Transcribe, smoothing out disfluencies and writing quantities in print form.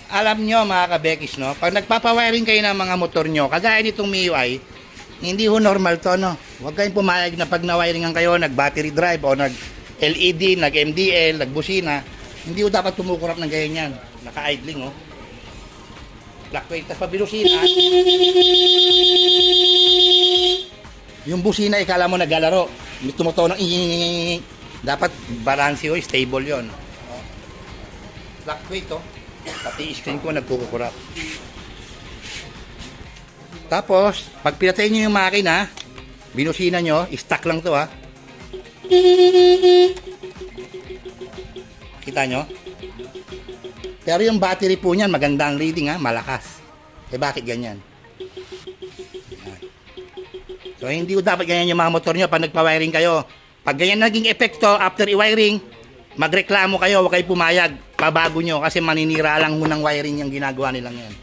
Alam nyo mga kabekis, no? Pag nagpapawiring kayo ng mga motor nyo, kagaya nitong MIUI, hindi ho normal to, no? Huwag kayong pumayag na pag nawiringan kayo, nag-battery drive o nag-LED, nag-MDL, nag-busina, hindi ho dapat tumukurap ng ganyan yan. Naka-idling, oh. Black weight, tapos pabilusina. Yung busina, ikala mo naglalaro. Tumutunog ng inging. Dapat balance ho, stable yon. Black weight, oh. Pati screen ko nagkukurap. Tapos, pag pinatay nyo yung makina, binusina nyo, stock lang to, ha. Kita nyo? Pero yung battery po niyan, magandang reading, ha, malakas. Eh bakit ganyan? Yan. So hindi ko dapat ganyan yung mga motor nyo pag nagpa-wiring kayo. Pag ganyan naging epekto after i-wiring, magreklamo kayo, huwag kayo pumayag, pabago nyo kasi maninira lang mo ng wiring yung ginagawa nilang yan.